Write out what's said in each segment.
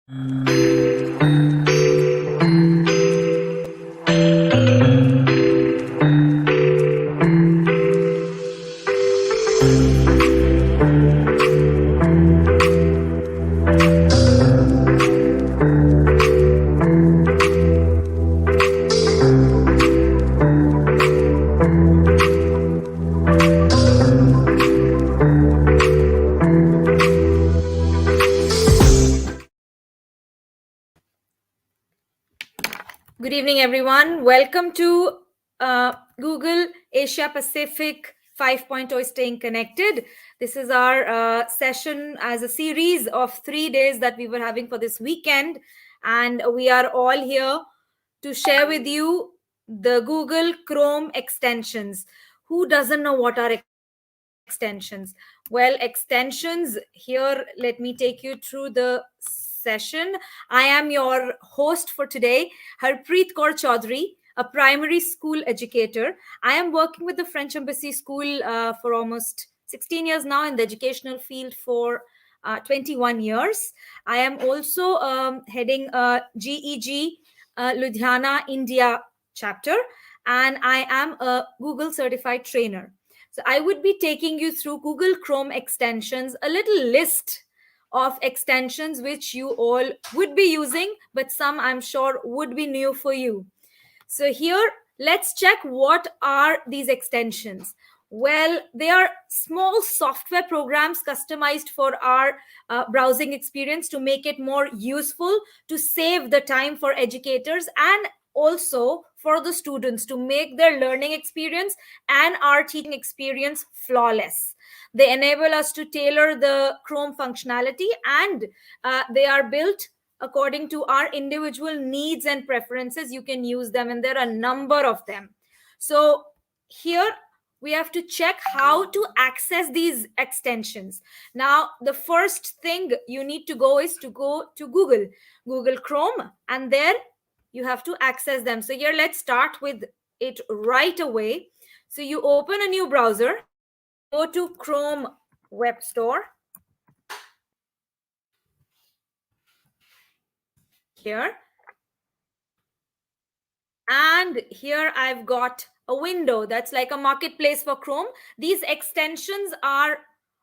Good evening, everyone. Welcome to Google Asia Pacific 5.0 Staying Connected. This is our session as a series of 3 days that we were having for this weekend. And we are all here to share with you the Google Chrome extensions. Who doesn't know what are extensions? Well, extensions here, let me take you through the session. I am your host for today, Harpreet Kaur Chaudhary, a primary school educator. I am working with the French Embassy School for almost 16 years now, in the educational field for 21 years. I am also heading a GEG Ludhiana, India chapter, and I am a Google certified trainer. So I would be taking you through Google Chrome extensions, a little list of extensions which you all would be using, but some I'm sure would be new for you. So here, let's check what are these extensions. Well, they are small software programs customized for our browsing experience to make it more useful, to save the time for educators, and also for the students to make their learning experience and our teaching experience flawless. They enable us to tailor the Chrome functionality, and they are built according to our individual needs and preferences. You can use them, and there are a number of them. So here we have to check how to access these extensions. Now, the first thing you need to go is to go to Google Chrome, and there you have to access them. So here, let's start with it right away. So you open a new browser, go to Chrome Web Store. Here, and here I've got a window that's like a marketplace for Chrome. These extensions are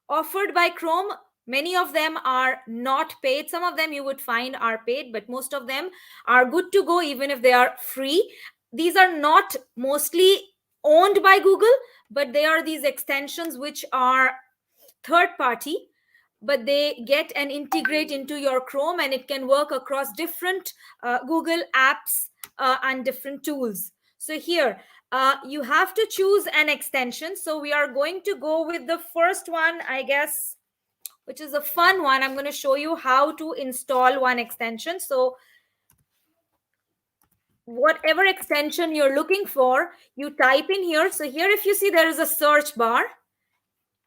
offered by Chrome. Many of them are not paid. Some of them you would find are paid, but most of them are good to go even if they are free. These are not mostly owned by Google, but they are these extensions which are third party, but they get and integrate into your Chrome, and it can work across different Google apps and different tools. So here, you have to choose an extension. So we are going to go with the first one, I guess, which is a fun one. I'm going to show you how to install one extension. So whatever extension you're looking for, you type in here. So here, if you see, there is a search bar.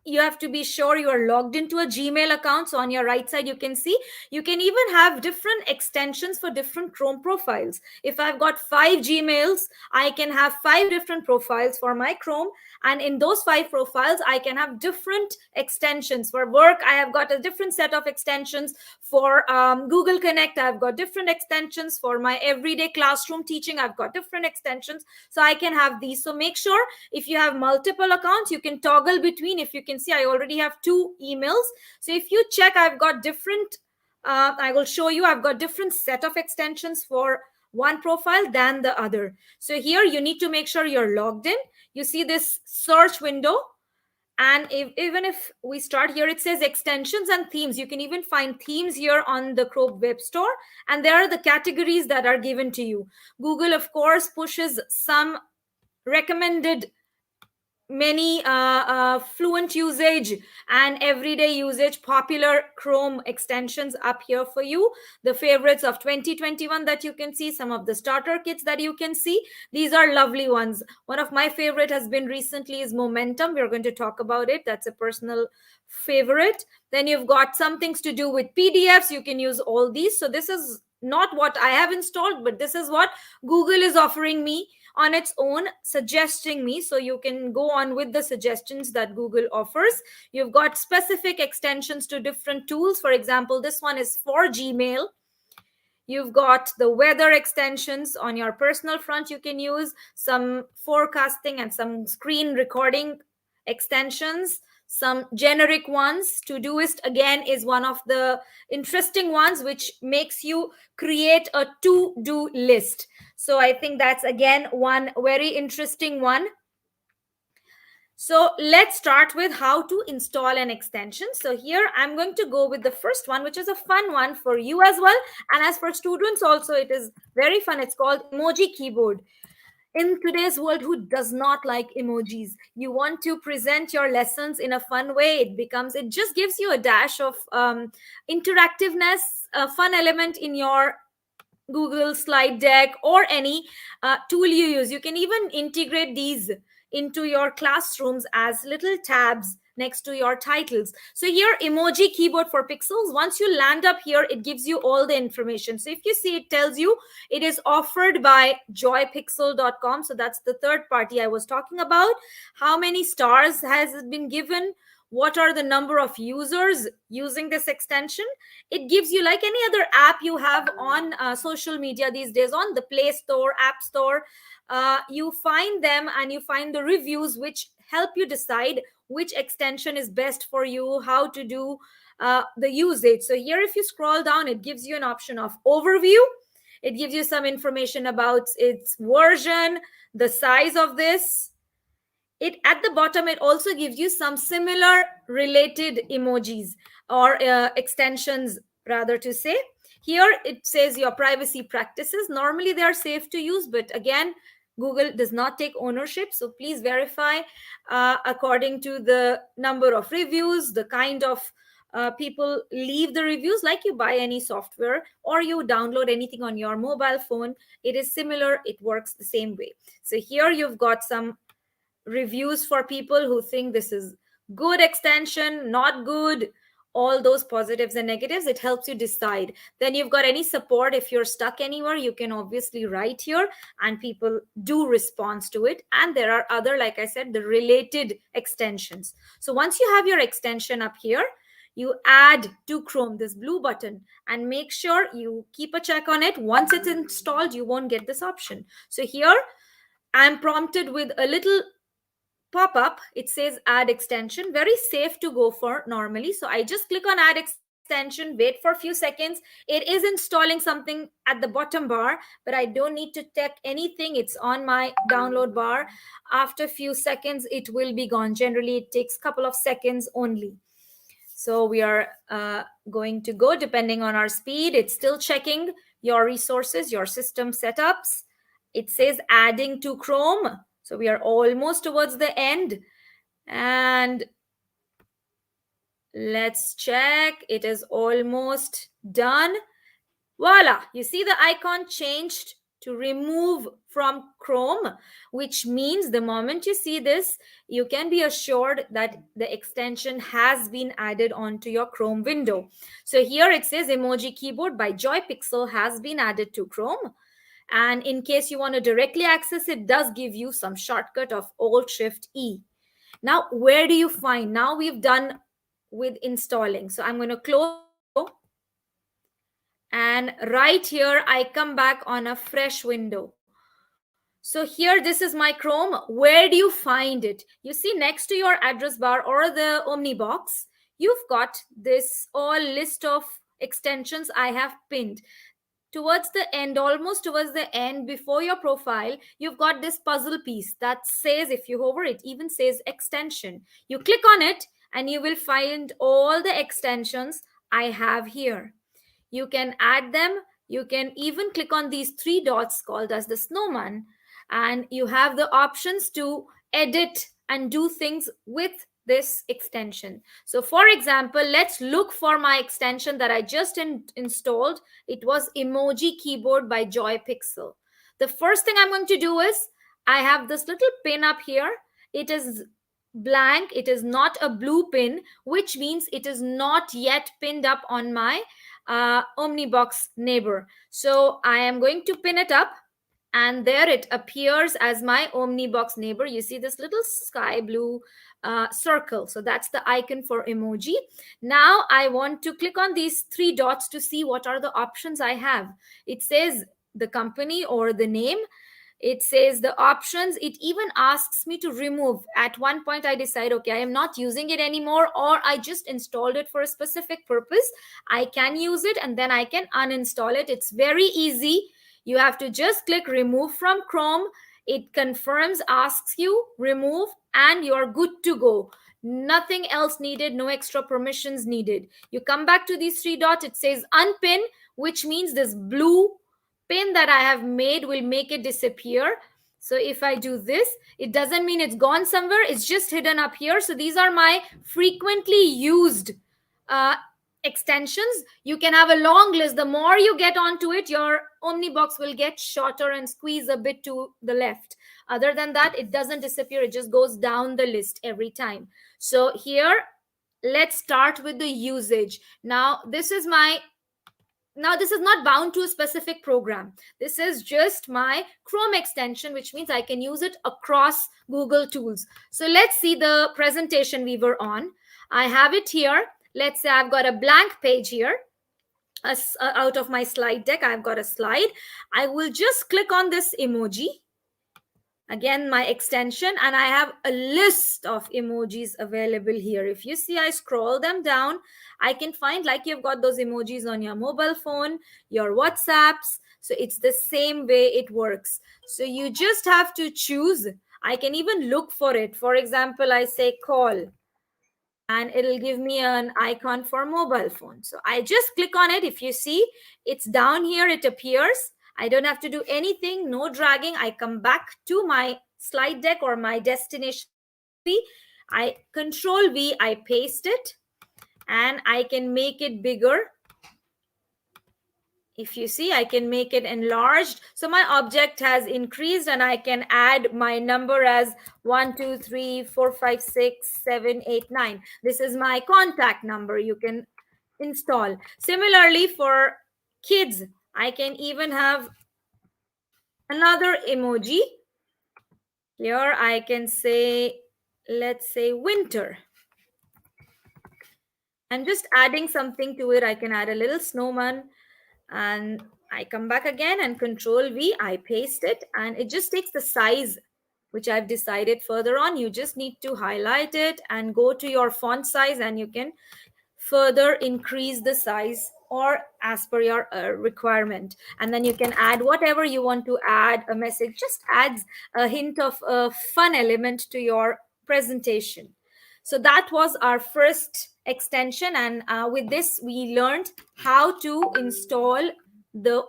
You have to be sure you are logged into a Gmail account. So on your right side, you can see you can even have different extensions for different Chrome profiles. If I've got 5 Gmails, I can have 5 different profiles for my Chrome. And in those 5 profiles, I can have different extensions. For work, I have got a different set of extensions. For Google Connect, I've got different extensions. For my everyday classroom teaching, I've got different extensions. So I can have these. So make sure if you have multiple accounts, you can toggle between. If you can see, I already have 2 emails. So if you check, I've got different, I will show you, I've got different set of extensions for one profile than the other. So here you need to make sure you're logged in. You see this search window. And even if we start here, it says extensions and themes. You can even find themes here on the Chrome Web Store. And there are the categories that are given to you. Google, of course, pushes some recommended many fluent usage and everyday usage popular Chrome extensions up here for you. The favorites of 2021 that you can see, some of the starter kits that you can see. These are lovely ones. One of my favorite has been recently is Momentum. We're going to talk about it. That's a personal favorite. Then you've got some things to do with PDFs. You can use all these. So this is not what I have installed, but this is what Google is offering me on its own, suggesting me. So you can go on with the suggestions that Google offers. You've got specific extensions to different tools. For example, this one is for Gmail. You've got the weather extensions on your personal front you can use, some forecasting and some screen recording extensions, some generic ones. Todoist again is one of the interesting ones which makes you create a to-do list. So I think that's again one very interesting one. So let's start with how to install an extension. So here I'm going to go with the first one, which is a fun one for you as well. And as for students also, it is very fun. It's called Emoji Keyboard. In today's world, who does not like emojis? You want to present your lessons in a fun way. It just gives you a dash of interactiveness, a fun element in your Google slide deck or any tool you use. You can even integrate these into your classrooms as little tabs next to your titles. So here, emoji keyboard for pixels. Once you land up here, it gives you all the information. So if you see, it tells you it is offered by joypixel.com. So that's the third party I was talking about. How many stars has it been given? What are the number of users using this extension? It gives you, like any other app you have on social media these days, on the Play Store, App Store, you find them and you find the reviews which help you decide which extension is best for you, how to do the usage. So here, if you scroll down, it gives you an option of overview. It gives you some information about its version, the size of this. It at the bottom, it also gives you some similar related emojis or extensions, rather to say. Here it says your privacy practices. Normally they are safe to use, but again, Google does not take ownership, so please verify according to the number of reviews, the kind of people leave the reviews, like you buy any software or you download anything on your mobile phone. It is similar, it works the same way. So here you've got some reviews for people who think this is good extension, not good, all those positives and negatives. It helps you decide. Then you've got any support. If you're stuck anywhere, you can obviously write here and people do respond to it. And there are other, like I said, the related extensions. So once you have your extension up here, you add to Chrome this blue button and make sure you keep a check on it. Once it's installed, you won't get this option. So here I'm prompted with a little pop-up. It says add extension. Very safe to go for normally. So I just click on add extension, wait for a few seconds. It is installing something at the bottom bar, but I don't need to check anything. It's on my download bar. After a few seconds, it will be gone. Generally, it takes a couple of seconds only. So we are going to go depending on our speed. It's still checking your resources, your system setups. It says adding to Chrome. So we are almost towards the end. And let's check. It is almost done. Voila. You see the icon changed to remove from Chrome, which means the moment you see this, you can be assured that the extension has been added onto your Chrome window. So here it says Emoji Keyboard by JoyPixel has been added to Chrome. And in case you want to directly access it, does give you some shortcut of Alt-Shift-E. Now, where do you find? Now we've done with installing. So I'm going to close the window. And right here, I come back on a fresh window. So here, this is my Chrome. Where do you find it? You see next to your address bar or the Omni box, you've got this all list of extensions I have pinned. Towards the end, almost towards the end, before your profile, you've got this puzzle piece that says, if you hover, it even says extension. You click on it and you will find all the extensions I have here. You can add them. You can even click on these three dots called as the snowman, and you have the options to edit and do things with this extension. So for example, let's look for my extension that I just installed. It was Emoji Keyboard by JoyPixel. The first thing I'm going to do is I have this little pin up here. It is blank. It is not a blue pin, which means it is not yet pinned up on my Omnibox neighbor. So I am going to pin it up. and there it appears as my Omnibox neighbor. You see this little sky blue circle. So that's the icon for emoji. Now I want to click on these three dots to see what are the options I have. It says the company or the name. It says the options. It even asks me to remove. At one point I decide, okay, I am not using it anymore, or I just installed it for a specific purpose. I can use it and then I can uninstall it. It's very easy. You have to just click remove from Chrome. It confirms, asks you remove, and you're good to go. Nothing else needed, no extra permissions needed. You come back to these three dots. It says unpin, which means this blue pin that I have made will make it disappear. So if I do this, it doesn't mean it's gone somewhere. It's just hidden up here. So these are my frequently used extensions. You can have a long list. The more you get onto it, your Omnibox will get shorter and squeeze a bit to the left. Other than that, it doesn't disappear. It just goes down the list every time. So here, let's start with the usage. Now this is not bound to a specific program. This is just my Chrome extension, which means I can use it across Google tools. So let's see the presentation we were on. I have it here. Let's say I've got a blank page here. Out of my slide deck, I've got a slide. I will just click on this emoji. Again, my extension, and I have a list of emojis available here. If you see, I scroll them down, I can find, like, you've got those emojis on your mobile phone, your WhatsApps. So it's the same way it works. So you just have to choose. I can even look for it. For example, I say call, and it'll give me an icon for mobile phone. So I just click on it. If you see, it's down here, it appears. I don't have to do anything, no dragging. I come back to my slide deck or my destination. I Control V, I paste it, and I can make it bigger. If you see, I can make it enlarged. So my object has increased, and I can add my number as 1, 2, 3, 4, 5, 6, 7, 8, 9. This is my contact number. You can install. Similarly, for kids, I can even have another emoji. Here I can say, let's say winter. I'm just adding something to it. I can add a little snowman, and I come back again and Control V, I paste it, and it just takes the size which I've decided. Further on, you just need to highlight it and go to your font size, and you can further increase the size or as per your requirement. And then you can add whatever you want to add. A message just adds a hint of a fun element to your presentation. So that was our first extension, and with this we learned how to install the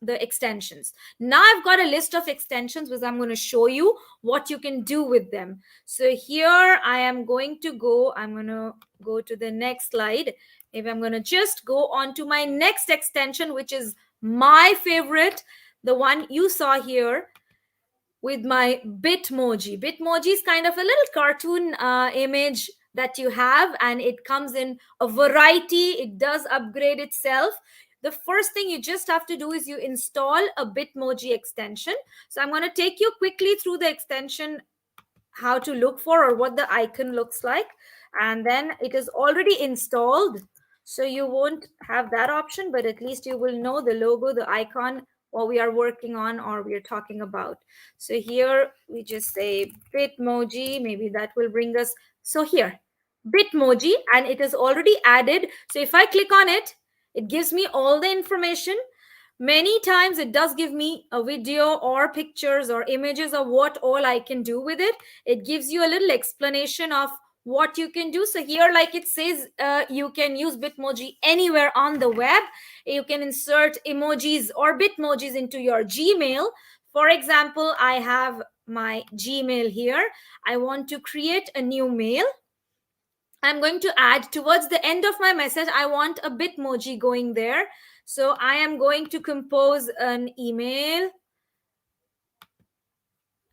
extensions. Now I've got a list of extensions which I'm going to show you what you can do with them. So here I'm going to go to the next slide. Maybe I'm going to just go on to my next extension, which is my favorite, the one you saw here with my Bitmoji. Bitmoji is kind of a little cartoon image that you have, and it comes in a variety. It does upgrade itself. The first thing you just have to do is you install a Bitmoji extension. So I'm going to take you quickly through the extension, how to look for or what the icon looks like. And then it is already installed, so you won't have that option, but at least you will know the logo, the icon, what we are working on or we are talking about. So here we just say Bitmoji, maybe that will bring us. So here, Bitmoji, and it is already added. So if I click on it, it gives me all the information. Many times it does give me a video or pictures or images of what all I can do with it. It gives you a little explanation of what you can do. So here, like it says, you can use Bitmoji anywhere on the web. You can insert emojis or Bitmojis into your Gmail. For example, I have my Gmail here. I want to create a new mail. I'm going to add towards the end of my message, I want a Bitmoji going there. So I am going to compose an email.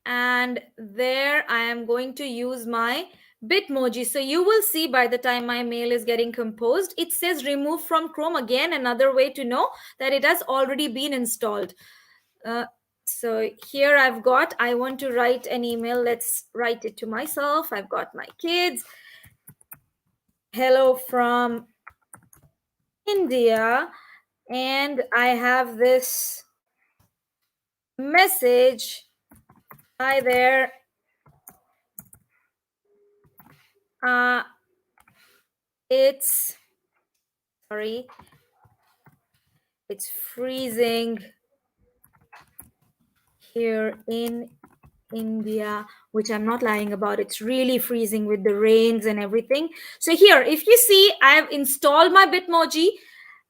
And there I am going to use my Bitmoji. So you will see by the time my mail is getting composed, it says remove from Chrome. Again, another way to know that it has already been installed. So here I've got, I want to write an email. Let's write it to myself. I've got my kids. Hello from India. And I have this message. Hi there. It's freezing here in India, which I'm not lying about. It's really freezing with the rains and everything. So here, if you see, I've installed my Bitmoji.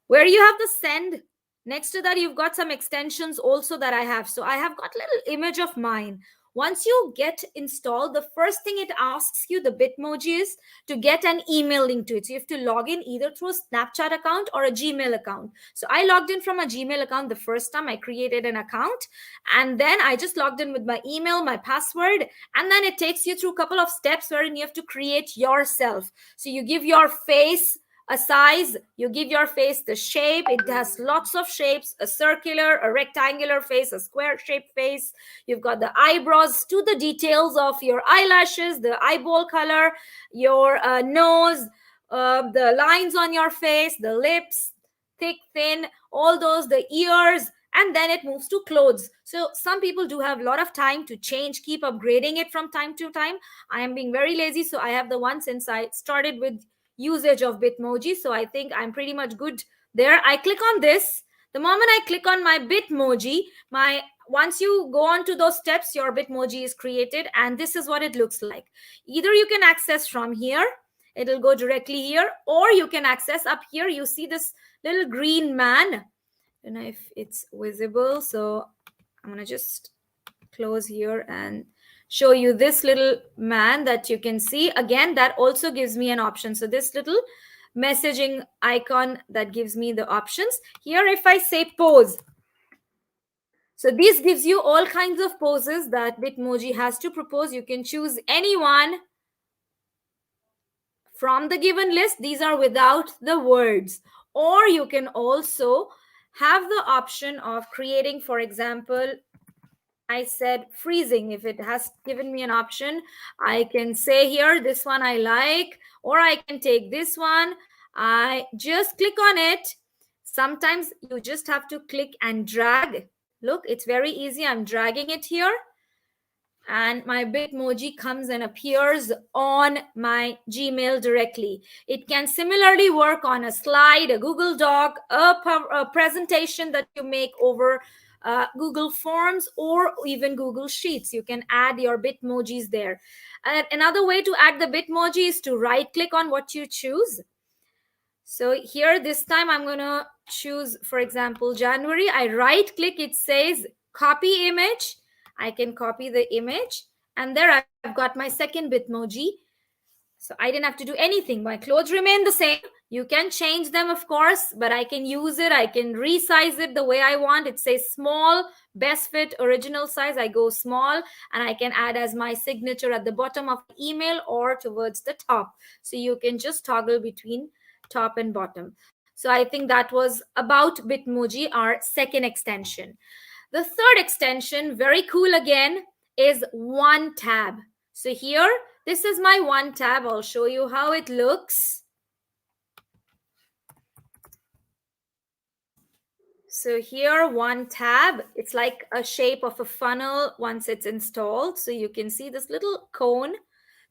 Where you have the send, next to that you've got some extensions also that I have. So I have got little image of mine. Once you get installed, the first thing it asks you, the Bitmoji, is to get an email link to it. So you have to log in either through a Snapchat account or a Gmail account. So I logged in from a Gmail account the first time. I created an account, and then I just logged in with my email, my password, and then it takes you through a couple of steps wherein you have to create yourself. So you give your face a size, you give your face the shape. It has lots of shapes: a circular, a rectangular face, a square shaped face. You've got the eyebrows to the details of your eyelashes, the eyeball color, your nose, the lines on your face, the lips, thick, thin, all those, the ears, and then it moves to clothes. So some people do have a lot of time to change, keep upgrading it from time to time. I am being very lazy, so I have the one since I started with usage of Bitmoji. So I think I'm pretty much good there. I click on this. The moment I click on my Bitmoji, once you go on to those steps, your Bitmoji is created, and this is what it looks like. Either you can access from here, it'll go directly here, or you can access up here. You see this little green man. I don't know if it's visible, so I'm gonna just close here and show you this little man that you can see. Again, that also gives me an option. So this little messaging icon that gives me the options. Here, if I say pose, so this gives you all kinds of poses that Bitmoji has to propose. You can choose any one from the given list. These are without the words. Or you can also have the option of creating, for example, I said freezing. If it has given me an option, I can say here, this one I like, or I can take this one. I just click on it. Sometimes you just have to click and drag. Look, it's very easy. I'm dragging it here, and my Bitmoji comes and appears on my Gmail directly. It can similarly work on a slide, a Google Doc, a presentation that you make over Google Forms, or even Google Sheets. You can add your Bitmojis there. Another way to add the Bitmoji is to right click on what you choose. So here, this time I'm going to choose, for example, January. I right click, it says copy image. I can copy the image, and there I've got my second Bitmoji. So I didn't have to do anything. My clothes remain the same. You can change them, of course, but I can use it. I can resize it the way I want. It says small, best fit, original size. I go small, and I can add as my signature at the bottom of the email or towards the top. So you can just toggle between top and bottom. So I think that was about Bitmoji, our second extension. The third extension, very cool again, is OneTab. So here, this is my OneTab. I'll show you how it looks. So here, OneTab, it's like a shape of a funnel once it's installed. So you can see this little cone.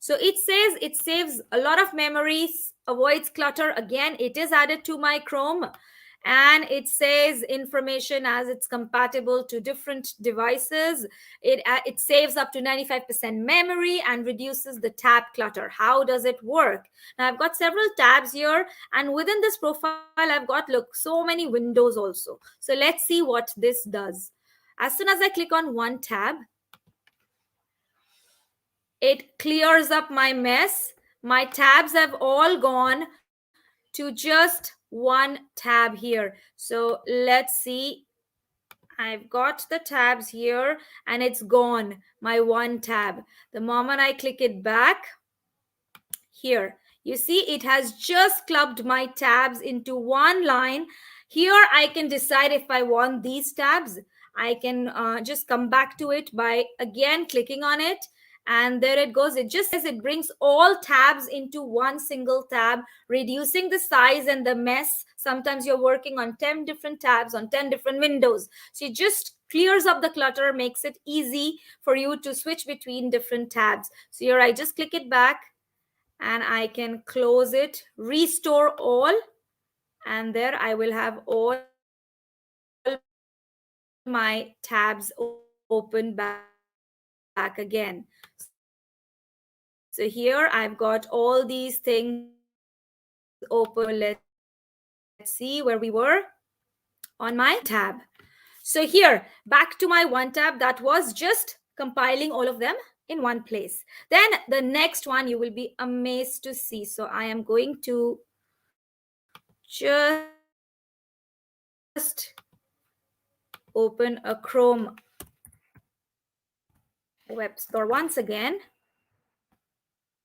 So it says it saves a lot of memories, avoids clutter. Again, it is added to my Chrome. And it says information as it's compatible to different devices. It saves up to 95% memory and reduces the tab clutter. How does it work? Now I've got several tabs here, and within this profile I've got, look, so many windows also. So let's see what this does. As soon as I click on one tab, it clears up my mess. My tabs have all gone to just one tab here. So let's see. I've got the tabs here, and it's gone, my one tab. The moment I click it back, here, you see it has just clubbed my tabs into one line. Here I can decide if I want these tabs. I can just come back to it by again clicking on it. And there it goes. It just says it brings all tabs into one single tab, reducing the size and the mess. Sometimes you're working on 10 different tabs on 10 different windows. So it just clears up the clutter, makes it easy for you to switch between different tabs. So here I just click it back and I can close it, restore all, and there I will have all my tabs open back again. So here I've got all these things open back again. So now let's see where we were on my OneTab. So here, back to my OneTab that was just compiling all of them in one place. Then the next one you will be amazed to see. So I am going to just open a Chrome web store once again.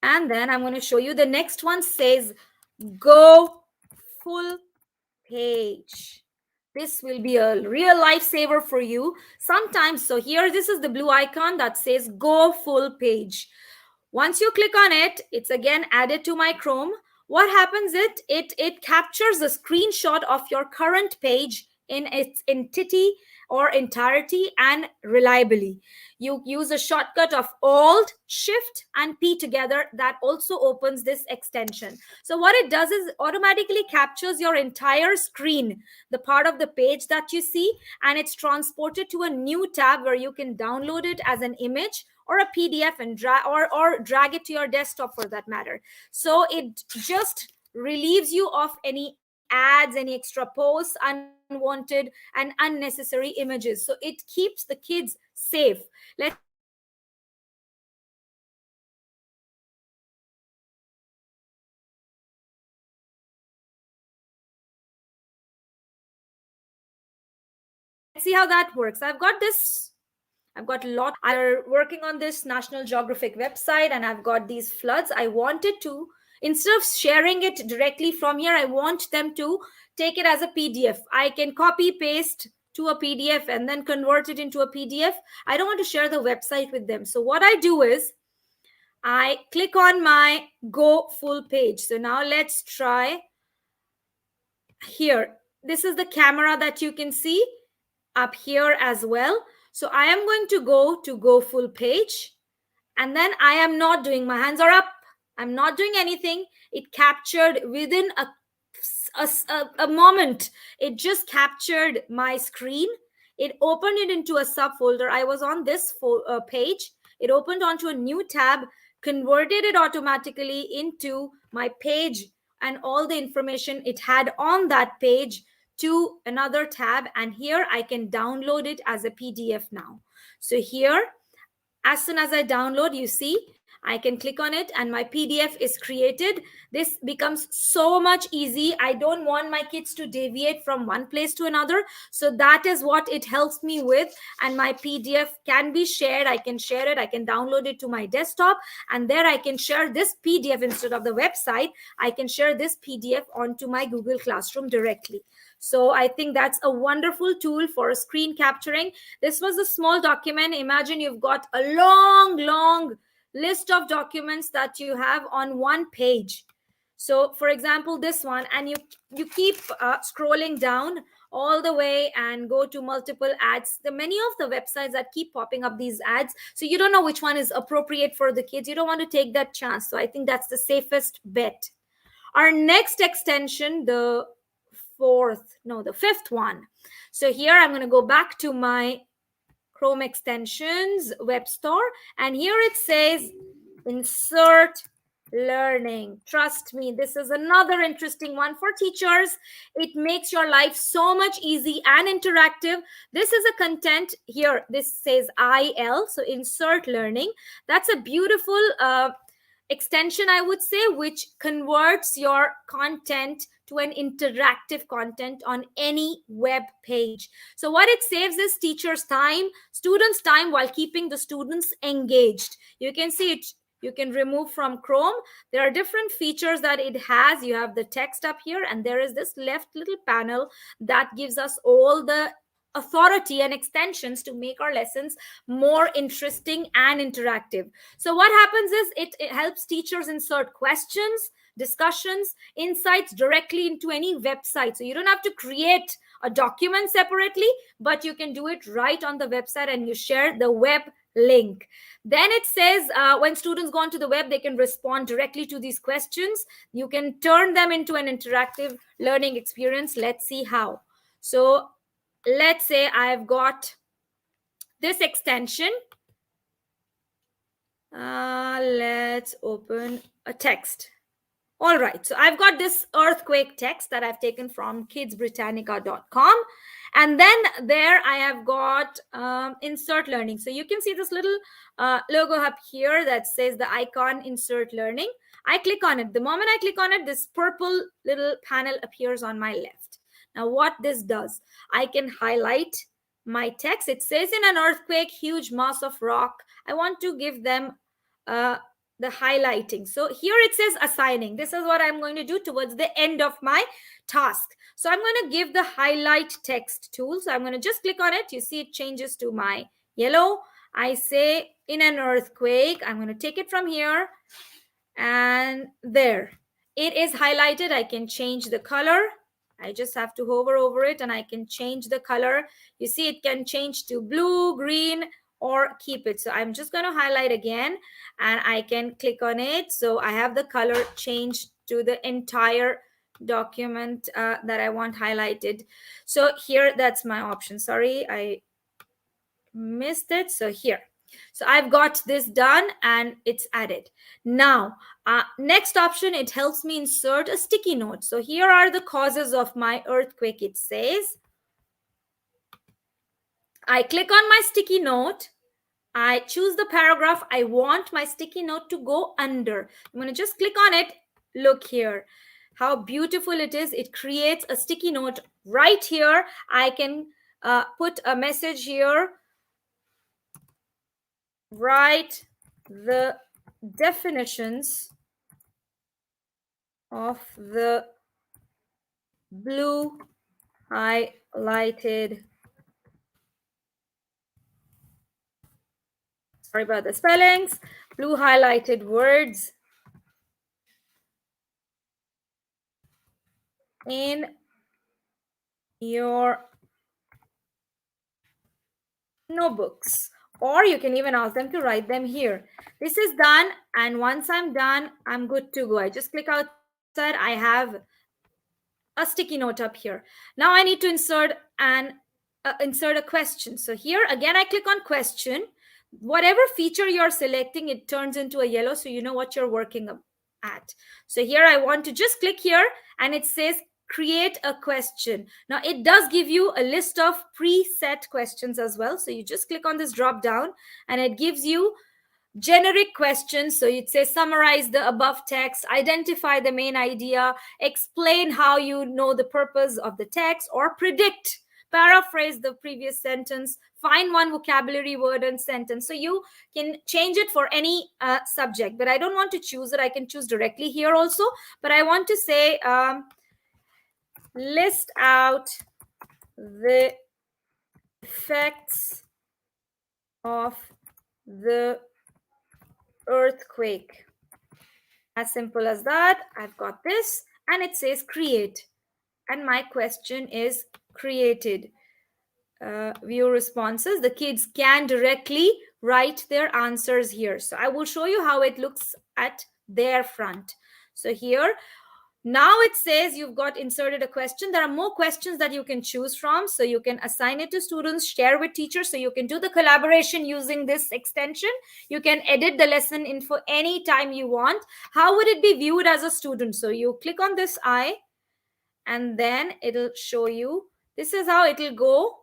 And then I'm going to show you the next one says go full page. This will be a real lifesaver for you sometimes. So here, this is the blue icon that says go full page. Once you click on it, it's again added to my Chrome. What happens it captures a screenshot of your current page in its entity or entirety and reliably. You use a shortcut of Alt, Shift, and P together. That also opens this extension. So what it does is automatically captures your entire screen, the part of the page that you see, and it's transported to a new tab where you can download it as an image or a PDF and drag it to your desktop for that matter. So it just relieves you of any ads, any extra posts, unwanted and unnecessary images. So it keeps the kids safe. Let's see how that works. I've got this. I've got my OneTab open here. Let's see how that works. I've got a lot. I'm working on this National Geographic website and I've got these floods. I wanted to, instead of sharing it directly from here, I want them to take it as a PDF. I can copy paste to a PDF and then convert it into a PDF. I don't want to share the website with them. So what I do is I click on my go full page. So now let's try here. This is the camera that you can see up here as well. So I am going to go full page, and then I am not doing, my hands are up, I'm not doing anything. It captured within a moment. It just captured my screen. It opened it into a subfolder. I was on this page. It opened onto a new tab, converted it automatically into my page and all the information it had on that page to another tab. And here I can download it as a PDF now. So here, as soon as I download, you see, I can click on it and my PDF is created. This becomes so much easy. I don't want my kids to deviate from one place to another. So that is what it helps me with. And my PDF can be shared. I can share it. I can download it to my desktop. And there I can share this PDF instead of the website. I can share this PDF onto my Google Classroom directly. So I think that's a wonderful tool for screen capturing. This was a small document. Imagine you've got a long list of documents that you have on one page. So for example, this one, and you keep scrolling down all the way and go to multiple ads. The many of the websites that keep popping up these ads, so you don't know which one is appropriate for the kids. You don't want to take that chance. So I think that's the safest bet. Our next extension, the fifth one. So here I'm going to go back to my Chrome extensions web store, and here it says insert learning. Trust me, this is another interesting one for teachers. It makes your life so much easy and interactive. This is a content here. This says IL, so insert learning. That's a beautiful extension, I would say, which converts your content to an interactive content on any web page. So what it saves is teachers' time, students' time, while keeping the students engaged. You can see it. You can remove from Chrome. There are different features that it has. You have the text up here, and there is this left little panel that gives us all the authority and extensions to make our lessons more interesting and interactive. So what happens is it helps teachers insert questions, discussions, insights directly into any website. So you don't have to create a document separately, but you can do it right on the website, and you share the web link. Then it says when students go onto the web, they can respond directly to these questions. You can turn them into an interactive learning experience. Let's see how. So let's say I've got this extension. Let's open a text. All right, so I've got this earthquake text that I've taken from kidsbritannica.com. And then there I have got insert learning. So you can see this little logo up here that says the icon insert learning. I click on it. The moment I click on it, this purple little panel appears on my left. Now what this does, I can highlight my text. It says in an earthquake, huge mass of rock. I want to give them the highlighting. So here it says assigning. This is what I'm going to do towards the end of my task. So I'm going to give the highlight text tool. So I'm going to just click on it. You see it changes to my yellow. I say in an earthquake. I'm going to take it from here, and there it is highlighted. I can change the color. I just have to hover over it and I can change the color. You see it can change to blue, green, or keep it. So I'm just going to highlight again, and I can click on it. So I have the color changed to the entire document that I want highlighted. So here, that's my option. Sorry, I missed it. So here. So I've got this done and it's added. Now, next option, it helps me insert a sticky note. So here are the causes of my earthquake. It says, I click on my sticky note. I choose the paragraph I want my sticky note to go under. I'm going to just click on it. Look here, how beautiful it is. It creates a sticky note right here. I can put a message here. Write the definitions of the blue highlighted, sorry about the spellings, blue highlighted words in your notebooks. Or you can even ask them to write them here. This is done, and once I'm done, I'm good to go. I just click outside. I have a sticky note up here. Now I need to insert a question. So here again, I click on question. Whatever feature you're selecting, it turns into a yellow, so you know what you're working at. So here I want to just click here, and it says create a question. Now it does give you a list of preset questions as well. So you just click on this drop down, and it gives you generic questions. So you'd say summarize the above text, identify the main idea, explain how you know the purpose of the text, or predict, paraphrase the previous sentence, find one vocabulary word and sentence. So you can change it for any subject, but I don't want to choose it. I can choose directly here also, but I want to say list out the effects of the earthquake. As simple as that. I've got this, and it says create, and my question is created. View responses. The kids can directly write their answers here. So I will show you how it looks at their front. So here, now it says you've got inserted a question. There are more questions that you can choose from. So you can assign it to students, share with teachers. So you can do the collaboration using this extension. You can edit the lesson info any time you want. How would it be viewed as a student? So you click on this eye, and then it'll show you. This is how it'll go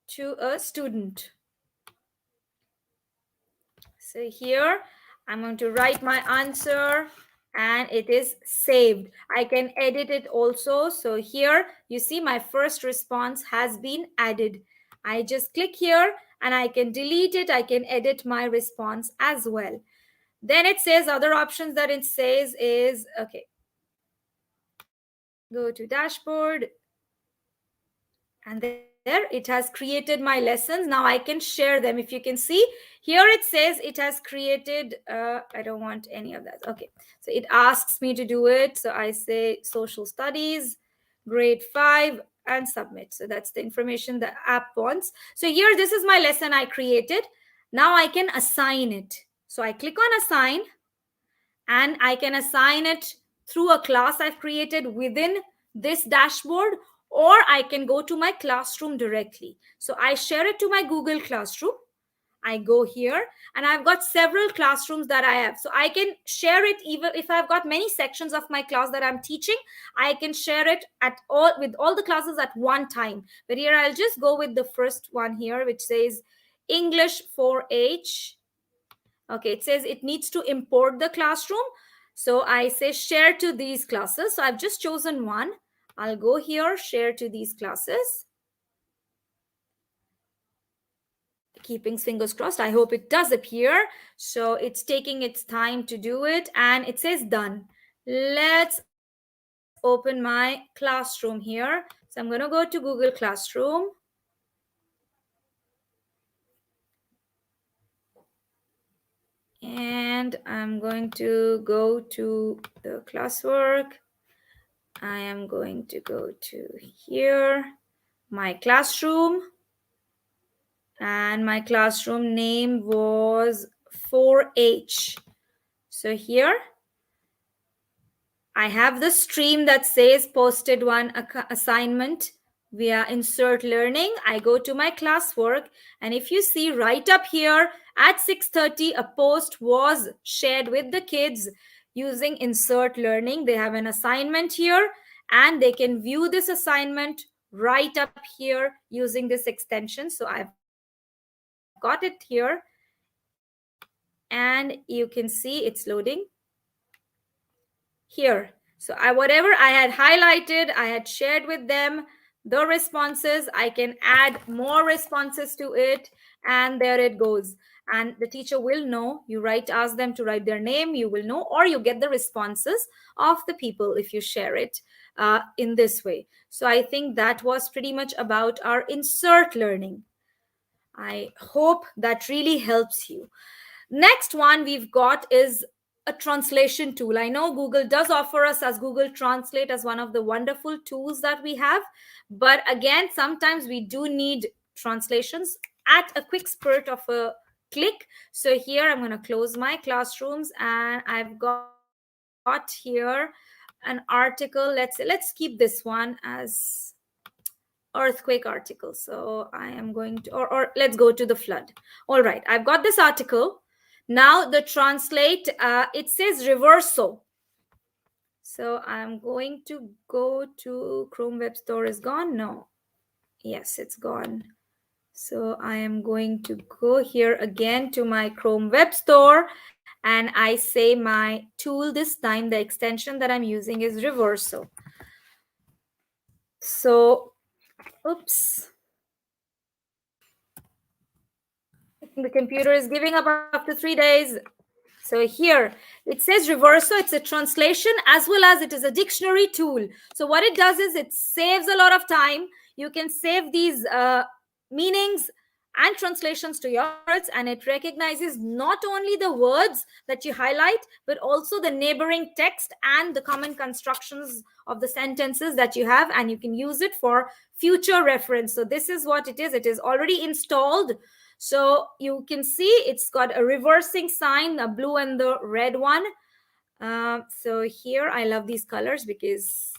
to a student. So here I'm going to write my answer, and it is saved. I can edit it also. So here you see my first response has been added. I just click here, and I can delete it. I can edit my response as well. Then it says other options that it says is, okay, go to dashboard. And there it has created my lessons. Now I can share them. If you can see here, it says it has created, I don't want any of that. Okay, so it asks me to do it. So I say social studies, grade 5, and submit. So that's the information the app wants. So here, this is my lesson I created. Now I can assign it. So I click on assign, and I can assign it through a class I've created within this dashboard, or I can go to my classroom directly. So I share it to my Google Classroom. I go here, and I've got several classrooms that I have. So I can share it even if I've got many sections of my class that I'm teaching. I can share it at all with all the classes at one time. But here I'll just go with the first one here, which says English 4H. Okay, it says it needs to import the classroom. So I say share to these classes. So I've just chosen one. I'll go here, share to these classes. Keeping fingers crossed. I hope it does appear. So it's taking its time to do it, and it says done. Let's open my classroom here. So I'm going to go to Google Classroom. And I'm going to go to the classwork. I am going to go to here, my classroom. And my classroom name was 4H. So here I have the stream that says posted one assignment via insert learning. I go to my classwork, and if you see right up here at 6:30, a post was shared with the kids using insert learning. They have an assignment here, and they can view this assignment right up here using this extension. So I've got it here, and you can see it's loading here. So whatever I had highlighted, I had shared with them the responses. I can add more responses to it, and there it goes. And the teacher will know. You ask them to write their name, you will know, or you get the responses of the people if you share it in this way. So I think that was pretty much about our insert learning. I hope that really helps you. Next one we've got is a translation tool. I know Google does offer us as Google Translate as one of the wonderful tools that we have. But again, sometimes we do need translations at a quick spurt of a click. So here I'm going to close my classrooms, and I've got here an article. Let's keep this one as earthquake article. So I am going to, or let's go to the flood. All right, I've got this article. Now the translate, it says reverso. So I'm going to go to Chrome Web Store. Is gone? No. Yes, it's gone. So I am going to go here again to my Chrome Web Store, and I say my tool this time, the extension that I'm using is reverso. So, oops. The computer is giving up after 3 days. So here it says reverso. It's a translation as well as it is a dictionary tool. So what it does is it saves a lot of time. You can save these meanings and translations to your words, and it recognizes not only the words that you highlight, but also the neighboring text and the common constructions of the sentences that you have, and you can use it for future reference. So this is what it is. It is already installed. So you can see it's got a reversing sign, the blue and the red one. So here I love these colors because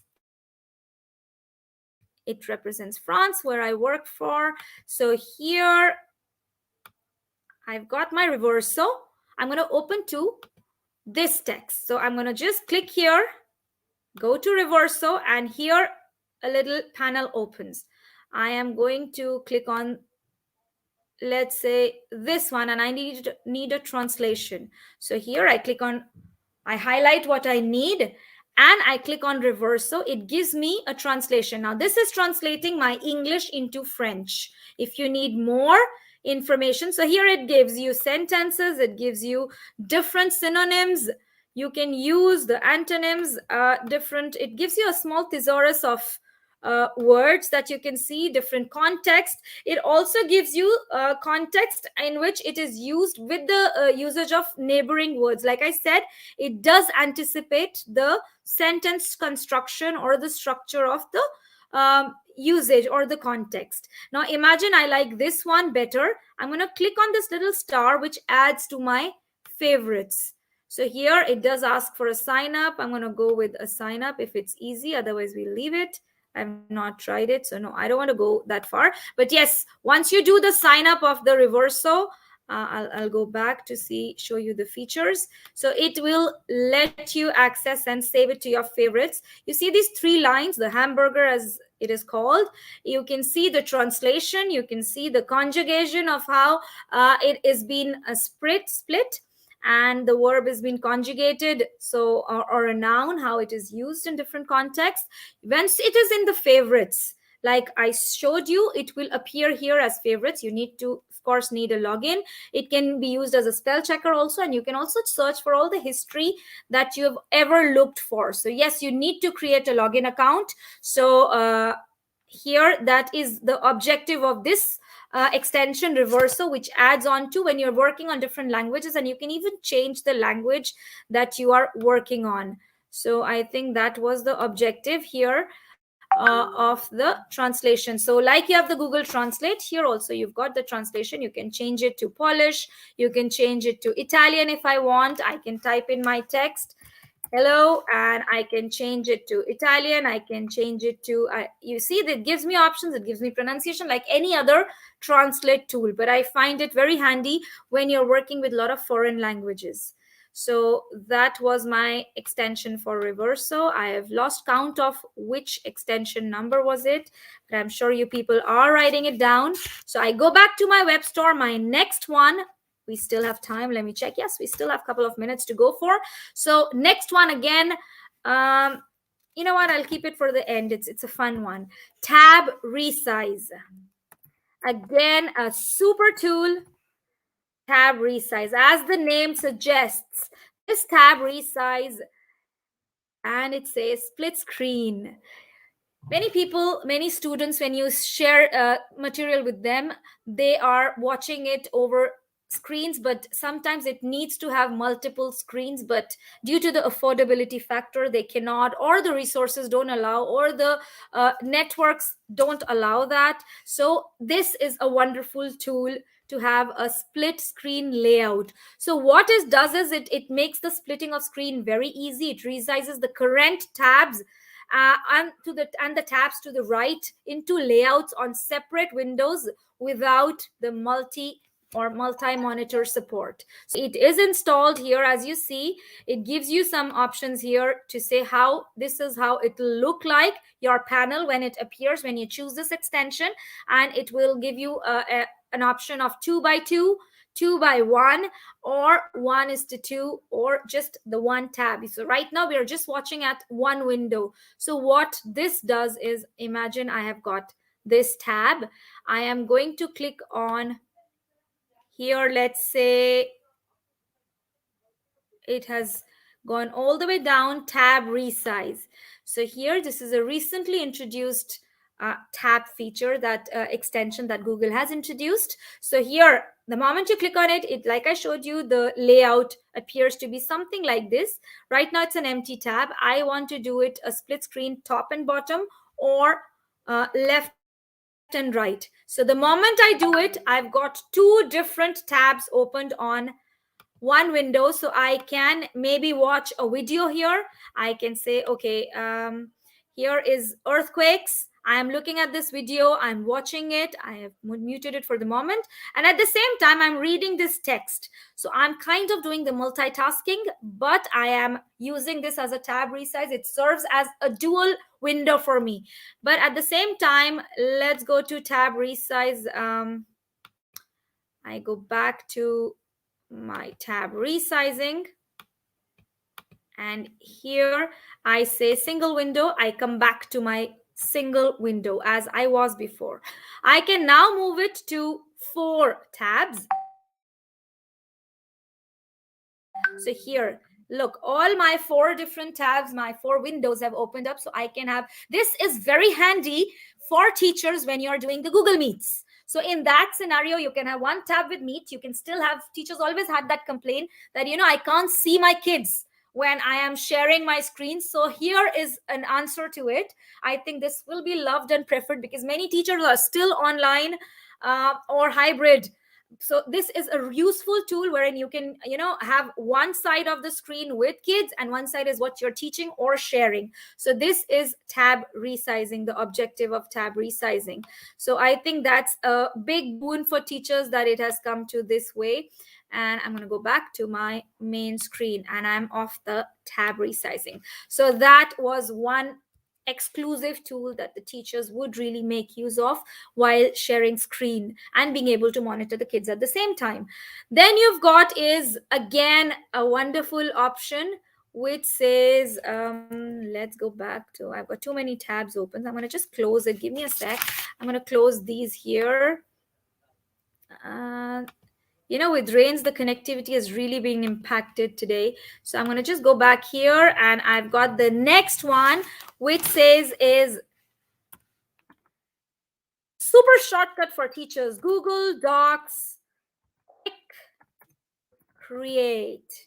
it represents France, where I work for. So here I've got my reverso. I'm going to open to this text. So I'm going to just click here, go to reverso, and here a little panel opens. I am going to click on, let's say, this one, and I need a translation. So here I click on, I highlight what I need, and I click on reverso. It gives me a translation. Now this is translating my English into French. If you need more information, so here it gives you sentences, it gives you different synonyms. You can use the antonyms, different. It gives you a small thesaurus of words that you can see, different context. It also gives you context in which it is used with the usage of neighboring words. Like I said, it does anticipate the sentence construction or the structure of the usage or the context. Now imagine I like this one better. I'm going to click on this little star which adds to my favorites. So here it does ask for a sign up. I'm going to go with a sign up if it's easy, otherwise we'll leave it. I've not tried it, so no, I don't want to go that far. But yes, once you do the sign up of the Reverso, I'll go back to show you the features. So it will let you access and save it to your favorites. You see these 3 lines, the hamburger as it is called. You can see the translation. You can see the conjugation of how it is being split, and the verb is being conjugated, so or a noun, how it is used in different contexts. Once it is in the favorites, like I showed you, it will appear here as favorites. You need to, of course, need a login. It can be used as a spell checker also, and you can also search for all the history that you have ever looked for. So yes, you need to create a login account. So here, that is the objective of this extension Reverso, which adds on to when you're working on different languages, and you can even change the language that you are working on. So I think that was the objective here of the translation. So like you have the Google Translate, here also you've got the translation. You can change it to Polish, you can change it to Italian. If I want, I can type in my text, hello, and I can change it to Italian. I can change it to you see that gives me options. It gives me pronunciation like any other translate tool, but I find it very handy when you're working with a lot of foreign languages. So that was my extension for Reverso. I have lost count of which extension number was it, but I'm sure you people are writing it down. So I go back to my web store. My next one, we still have time. Let me check. Yes, we still have a couple of minutes to go for. So next one again, you know what? I'll keep it for the end. It's a fun one. Tab Resize. Again, a super tool. Tab Resize. As the name suggests, this tab resize, and it says split screen. Many people, many students, when you share material with them, they are watching it over screens, but sometimes it needs to have multiple screens, but due to the affordability factor, they cannot, or the resources don't allow, or the networks don't allow that. So this is a wonderful tool to have a split screen layout. So what it does is it makes the splitting of screen very easy. It resizes the current tabs and the tabs to the right into layouts on separate windows without the multi-monitor support. So it is installed here. As you see, it gives you some options here to say how this is how it will look like your panel when it appears, when you choose this extension, and it will give you an option of 2x2, 2x1, or 1:2, or just the one tab. So right now we are just watching at one window. So what this does is, imagine I have got this tab. I am going to click on here. Let's say it has gone all the way down, tab resize. So here, this is a recently introduced tab feature, that extension that Google has introduced. So here, the moment you click on it, like I showed you, the layout appears to be something like this. Right now it's an empty tab. I want to do it a split screen, top and bottom, or left and right. So the moment I do it, I've got 2 different tabs opened on one window. So I can maybe watch a video here. I can say, okay, here is earthquakes. I am looking at this video, I'm watching it, I have muted it for the moment, and at the same time I'm reading this text. So I'm kind of doing the multitasking, but I am using this as a tab resize. It serves as a dual window for me. But at the same time, let's go to tab resize. I go back to my tab resizing, and here I say single window. I come back to my single window as I was before. I can now move it to 4 tabs. So here, Look, all my 4 different tabs, my 4 windows have opened up, so I can have, this is very handy for teachers when you're doing the Google Meets. So in that scenario, you can have one tab with Meet. You can still have, teachers always had that complaint that, I can't see my kids when I am sharing my screen. So here is an answer to it. I think this will be loved and preferred because many teachers are still online or hybrid. So this is a useful tool wherein you can have one side of the screen with kids and one side is what you're teaching or sharing. So this is tab resizing, the objective of tab resizing. So I think that's a big boon for teachers that it has come to this way. And I'm going to go back to my main screen and I'm off the tab resizing. So that was one exclusive tool that the teachers would really make use of while sharing screen and being able to monitor the kids at the same time. Then you've got is again a wonderful option which says let's go back to, I've got too many tabs open. I'm going to just close it. Give me a sec. I'm going to close these here. With rains, the connectivity is really being impacted today. So I'm going to just go back here and I've got the next one, which says is super shortcut for teachers, Google Docs, quick create.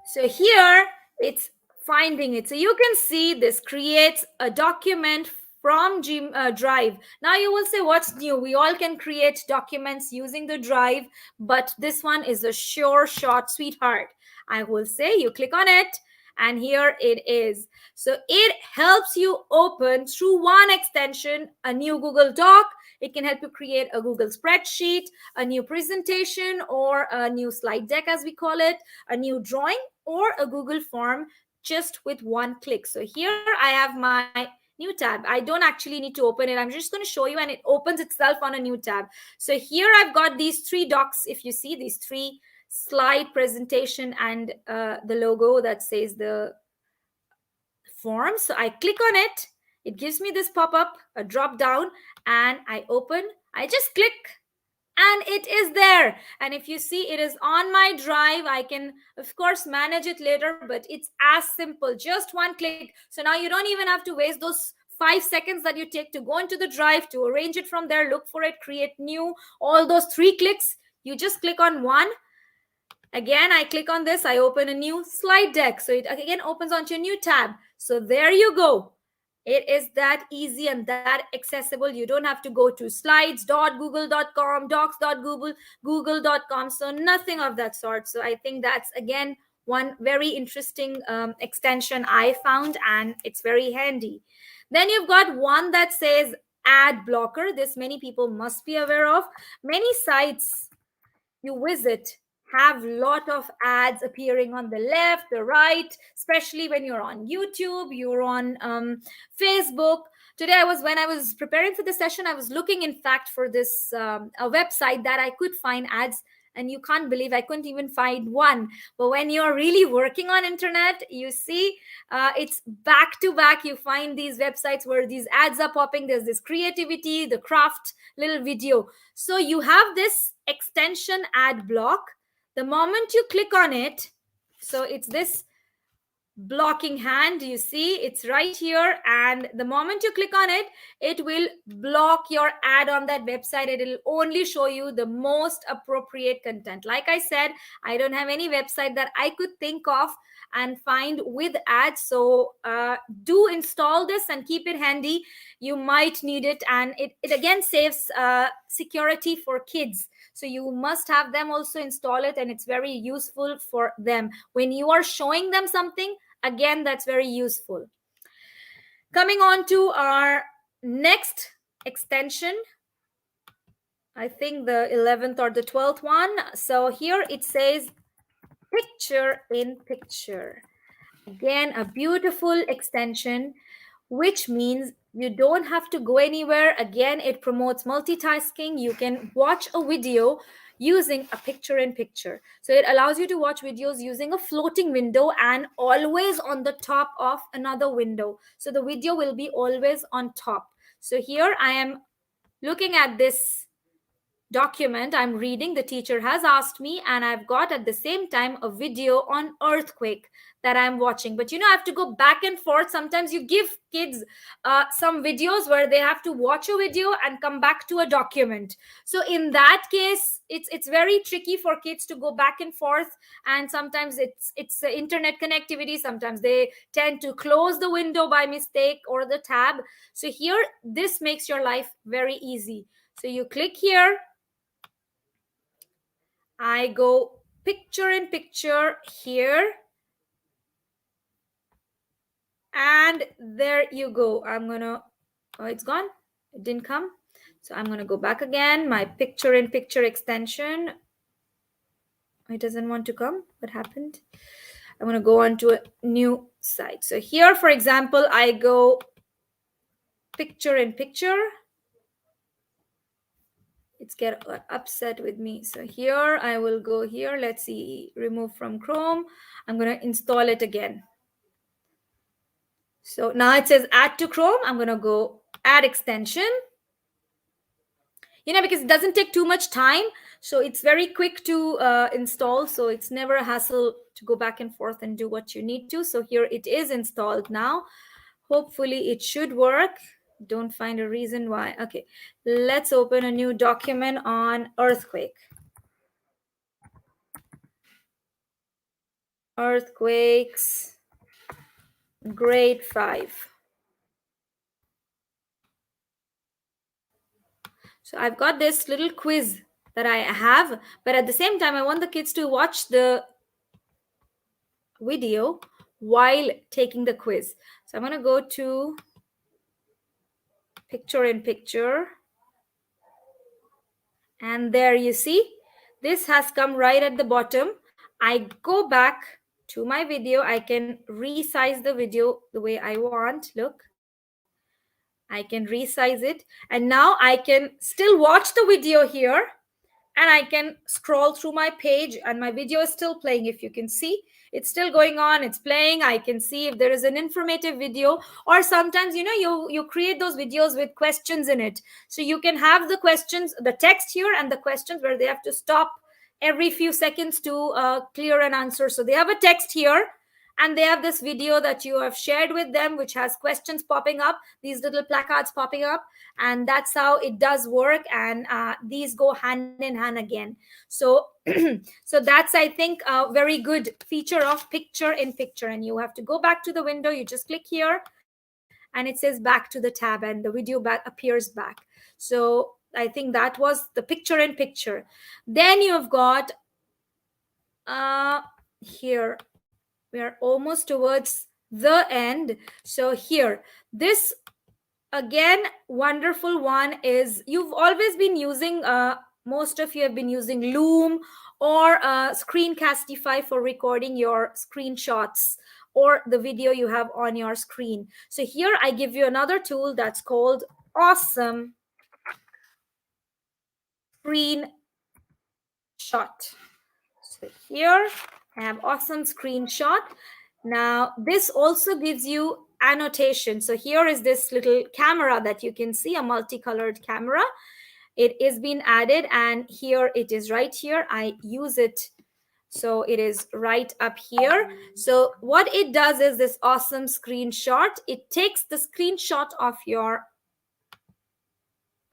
So here it's finding it. So you can see this creates a document from Drive. Now you will say, what's new? We all can create documents using the Drive, but this one is a sure shot, sweetheart. I will say you click on it and here it is. So it helps you open through one extension a new Google Doc. It can help you create a Google spreadsheet, a new presentation, or a new slide deck, as we call it, a new drawing, or a Google form just with one click. So here I have my new tab. I don't actually need to open it. I'm just going to show you and it opens itself on a new tab. So here I've got these 3 docs. If you see these 3 slide presentation and the logo that says the form. So I click on it. It gives me this pop-up, a drop down, and I open. I just click and it is there. And if you see, it is on my Drive. I can of course manage it later, but it's as simple, just one click. So now you don't even have to waste those 5 seconds that you take to go into the Drive, to arrange it from there, look for it, create new, all those 3 clicks. You just click on one. Again, I click on this, I open a new slide deck. So it again opens onto a new tab. So there you go. It is that easy and that accessible. You don't have to go to slides.google.com, docs.google.com. So nothing of that sort. So I think that's, again, one very interesting extension I found, and it's very handy. Then you've got one that says ad blocker. This many people must be aware of. Many sites you visit have lot of ads appearing on the left, the right, especially when you're on YouTube, you're on Facebook. Today when I was preparing for the session, I was looking, in fact, for this a website that I could find ads, and you can't believe I couldn't even find one. But when you're really working on internet, you see it's back to back. You find these websites where these ads are popping. There's this creativity, the craft little video. So you have this extension AdBlock. The moment you click on it, so it's this blocking hand, you see it's right here, and the moment you click on it, it will block your ad on that website. It will only show you the most appropriate content. Like I said, I don't have any website that I could think of and find with ads. So do install this and keep it handy. You might need it, and it again saves security for kids. So you must have them also install it, and it's very useful for them when you are showing them something. Again, that's very useful. Coming on to our next extension, I think the 11th or the 12th one. So here it says picture in picture. Again, a beautiful extension, which means you don't have to go anywhere. Again, it promotes multitasking. You can watch a video using a picture in picture. So it allows you to watch videos using a floating window and always on the top of another window. So the video will be always on top. So here I am looking at this document I'm reading, the teacher has asked me, and I've got at the same time a video on earthquake that I'm watching. But I have to go back and forth. Sometimes you give kids some videos where they have to watch a video and come back to a document. So in that case, it's very tricky for kids to go back and forth, and sometimes it's internet connectivity. Sometimes they tend to close the window by mistake or the tab. So here, this makes your life very easy. So you click here. I go picture in picture here. And there you go. Oh, it's gone. It didn't come. So I'm going to go back again. My picture in picture extension. It doesn't want to come. What happened? I'm going to go on to a new site. So here, for example, I go picture in picture. It's get upset with me. So here I will go here. Let's see, remove from Chrome. I'm going to install it again. So now it says add to Chrome. I'm going to go add extension. Because it doesn't take too much time. So it's very quick to install. So it's never a hassle to go back and forth and do what you need to. So here it is installed now. Hopefully it should work. Don't find a reason why. Okay, let's open a new document on earthquake. Earthquakes, grade 5. So I've got this little quiz that I have, but at the same time, I want the kids to watch the video while taking the quiz. So I'm going to go to picture in picture. And there you see, this has come right at the bottom. I go back to my video. I can resize the video the way I want. Look, I can resize it. And now I can still watch the video here. And I can scroll through my page and my video is still playing. If you can see, it's still going on, it's playing. I can see if there is an informative video, or sometimes, you create those videos with questions in it. So you can have the questions, the text here, and the questions where they have to stop every few seconds to clear an answer. So they have a text here, and they have this video that you have shared with them, which has questions popping up, these little placards popping up, and that's how it does work. And these go hand in hand again. So so that's, I think, a very good feature of picture in picture. And you have to go back to the window. You just click here and it says back to the tab, and the video appears back. So I think that was the picture in picture. Then you've got here, we are almost towards the end. So here, this again wonderful one is, you've always been using, most of you have been using Loom or Screencastify for recording your screenshots or the video you have on your screen. So here I give you another tool that's called Awesome Screenshot. So here I have Awesome Screenshot. Now this also gives you annotation. So here is this little camera that you can see, a multicolored camera. It is being added, and here it is right here. I use it, so it is right up here. So what it does is this Awesome Screenshot. It takes the screenshot of your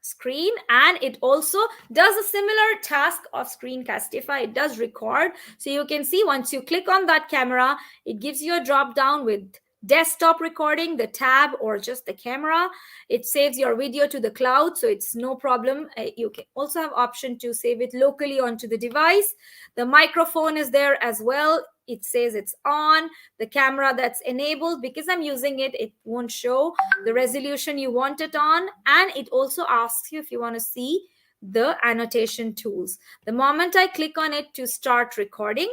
screen, and it also does a similar task of Screencastify. It does record. So you can see, once you click on that camera, it gives you a drop down with desktop recording, the tab, or just the camera. It saves your video to the cloud, so it's no problem. You can also have option to save it locally onto the device. The microphone is there as well. It says it's on. The camera that's enabled, because I'm using it, it won't show the resolution you want it on. And it also asks you if you want to see the annotation tools. The moment I click on it to start recording,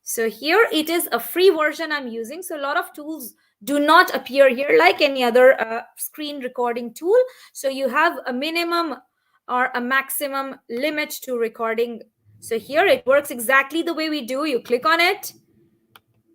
so here it is a free version I'm using. So a lot of tools do not appear here like any other screen recording tool. So you have a minimum or a maximum limit to recording. So here it works exactly the way we do. You click on it,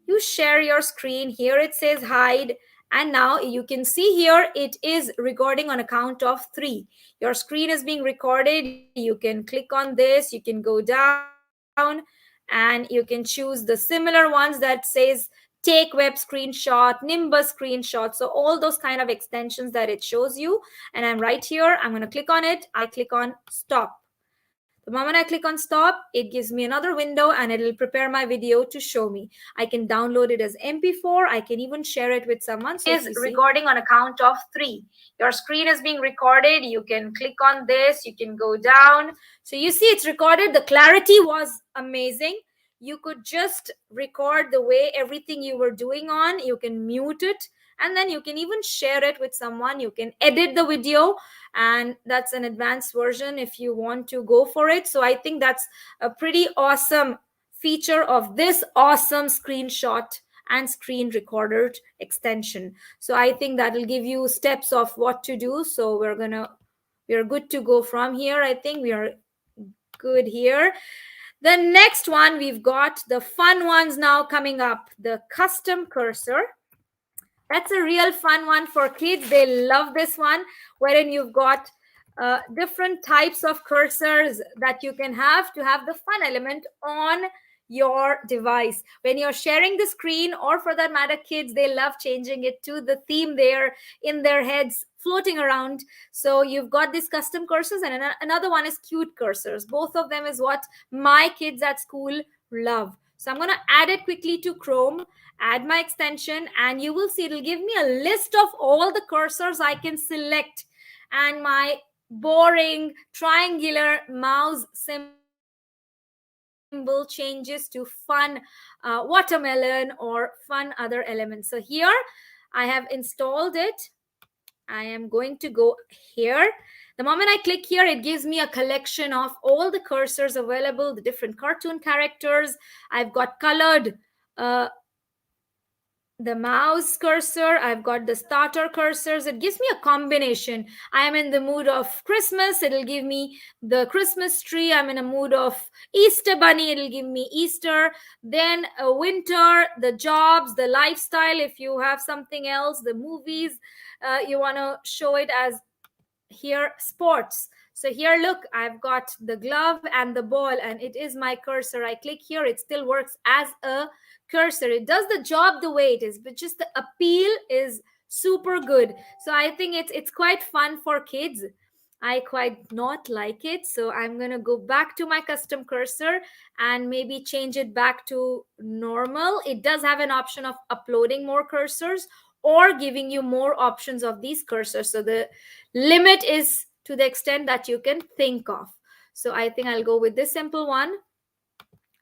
you share your screen. Here it says hide, And now you can see here it is recording on a count of 3. Your screen is being recorded. You can click on this, you can go down, and you can choose the similar ones that says take web screenshot, Nimbus screenshot. So all those kind of extensions that it shows you. And I'm right here. I'm going to click on it. I click on stop. The moment I click on stop, it gives me another window and it'll prepare my video to show me. I can download it as MP4. I can even share it with someone. So is recording on a count of 3. Your screen is being recorded. You can click on this. You can go down. So you see it's recorded. The clarity was amazing. You could just record the way everything you were doing on. You can mute it. And then you can even share it with someone. You can edit the video, and that's an advanced version if you want to go for it. So I think that's a pretty awesome feature of this awesome screenshot and screen recorder extension. So I think that'll give you steps of what to do. So we're good to go from here. I think we are good here. The next one, we've got the fun ones now coming up, the custom cursor. That's a real fun one for kids. They love this one, wherein you've got different types of cursors that you can have to have the fun element on your device. When you're sharing the screen, or for that matter, kids, they love changing it to the theme there in their heads, floating around. So you've got these custom cursors, and another one is cute cursors. Both of them is what my kids at school love. So I'm going to add it quickly to Chrome, add my extension, and you will see it'll give me a list of all the cursors I can select. And my boring triangular mouse symbol changes to fun watermelon or fun other elements. So here I have installed it. I am going to go here. The moment I click here, it gives me a collection of all the cursors available, the different cartoon characters. I've got colored uh, the mouse cursor. I've got the starter cursors. It gives me a combination. I am in the mood of Christmas. It'll give me the Christmas tree. I'm in a mood of Easter bunny. It'll give me Easter. Then winter, the jobs, the lifestyle. If you have something else, the movies, you want to show it as here sports. So here, look, I've got the glove and the ball, and it is my cursor. I click here, it still works as a cursor. It does the job the way it is, but just the appeal is super good. So I think it's quite fun for kids. I quite not like it, so I'm gonna go back to my custom cursor and maybe change it back to normal. It does have an option of uploading more cursors or giving you more options of these cursors. So the limit is to the extent that you can think of. So I think I'll go with this simple one.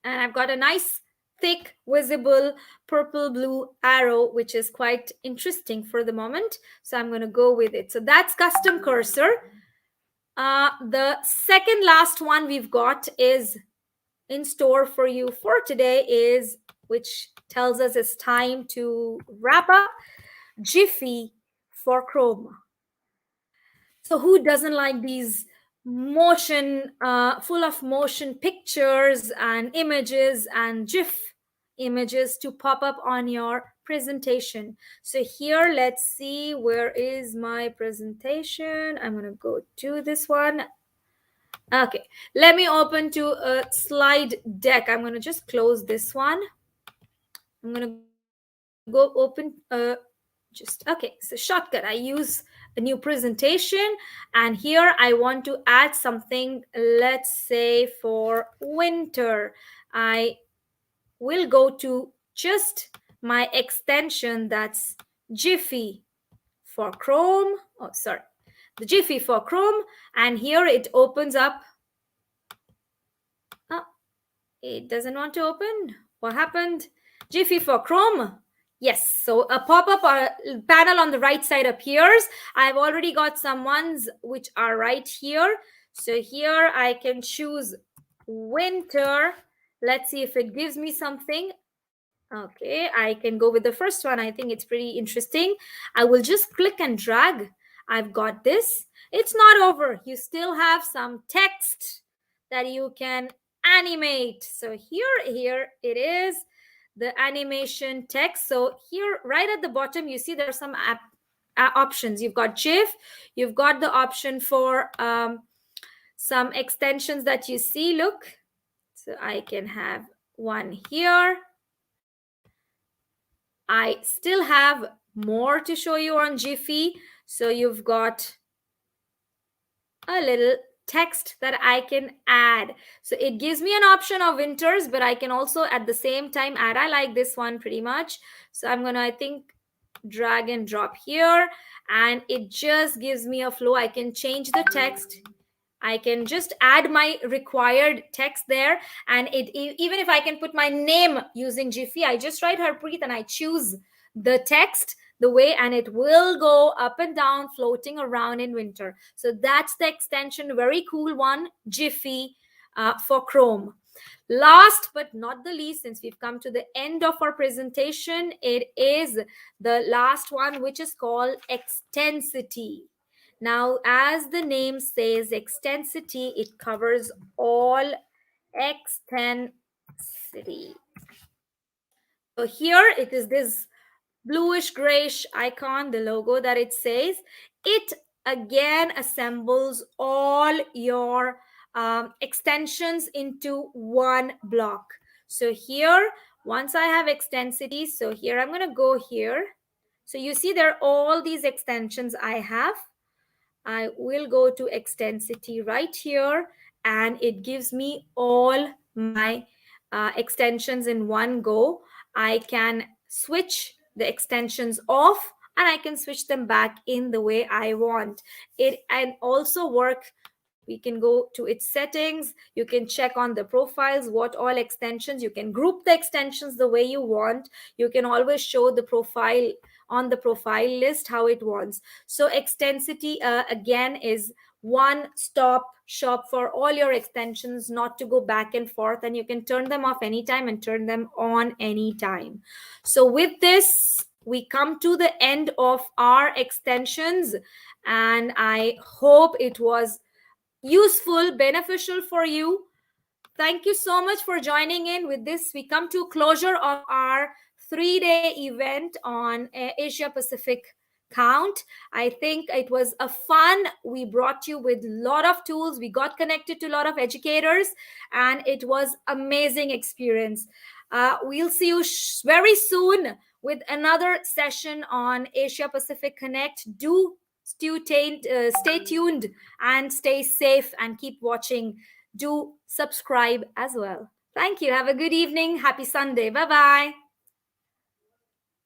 And I've got a nice thick visible purple blue arrow, which is quite interesting for the moment. So I'm going to go with it. So that's custom cursor. The second last one we've got is in store for you for today, is which tells us it's time to wrap up, Jiffy for Chrome. So who doesn't like these motion, full of motion pictures and images and GIF images to pop up on your presentation? So here, let's see, where is my presentation? I'm going to go to this one. Okay, let me open to a slide deck. I'm going to just close this one. I'm going to go open okay, so shortcut. I use a new presentation, and here I want to add something, let's say for winter. I will go to just my extension, that's Jiffy for Chrome. Oh, sorry, the Jiffy for Chrome, and here it opens up. Oh, it doesn't want to open. What happened? Jiffy for Chrome. Yes, so a pop-up panel on the right side appears. I've already got some ones which are right here. So here I can choose winter. Let's see if it gives me something. Okay, I can go with the first one. I think it's pretty interesting. I will just click and drag. I've got this. It's not over. You still have some text that you can animate. So here it is. the animation text. So here, right at the bottom, you see there are some options. You've got GIF, you've got the option for some extensions that you see. Look, so I can have one here. I still have more to show you on Jiffy. So you've got a little text that I can add. So it gives me an option of winters, but I can also at the same time add. I like this one pretty much. So I'm gonna, I think, drag and drop here, and it just gives me a flow. I can change the text. I can just add my required text there, and even if I can put my name using Jiffy, I just write Harpreet and I choose the text the way, and it will go up and down, floating around in winter. So that's the extension, very cool one, Jiffy for Chrome. Last but not the least, since we've come to the end of our presentation, it is the last one, which is called Extensity. Now, as the name says, Extensity, it covers all extensity. So here it is this bluish grayish icon, the logo that it says. It again assembles all your extensions into one block. So here, once I have Extensity, so here I'm going to go here. So you see there are all these extensions I have. I will go to Extensity right here, and it gives me all my extensions in one go. I can switch the extensions off, and I can switch them back in the way I want. It and also work. We can go to its settings. You can check on the profiles what all extensions. You can group the extensions the way you want. You can always show the profile on the profile list how it wants. So Extensity again is one stop shop for all your extensions, not to go back and forth, and you can turn them off anytime and turn them on anytime. So with this, we come to the end of our extensions, and I hope it was useful, beneficial for you. Thank you so much for joining in. With this, we come to closure of our 3-day event on Asia Pacific Count. I think it was a fun. We brought you with a lot of tools. We got connected to a lot of educators, and it was amazing experience. We'll see you very soon with another session on Asia Pacific Connect. Do stay tuned and stay safe and keep watching. Do subscribe as well. Thank you. Have a good evening. Happy Sunday. Bye-bye.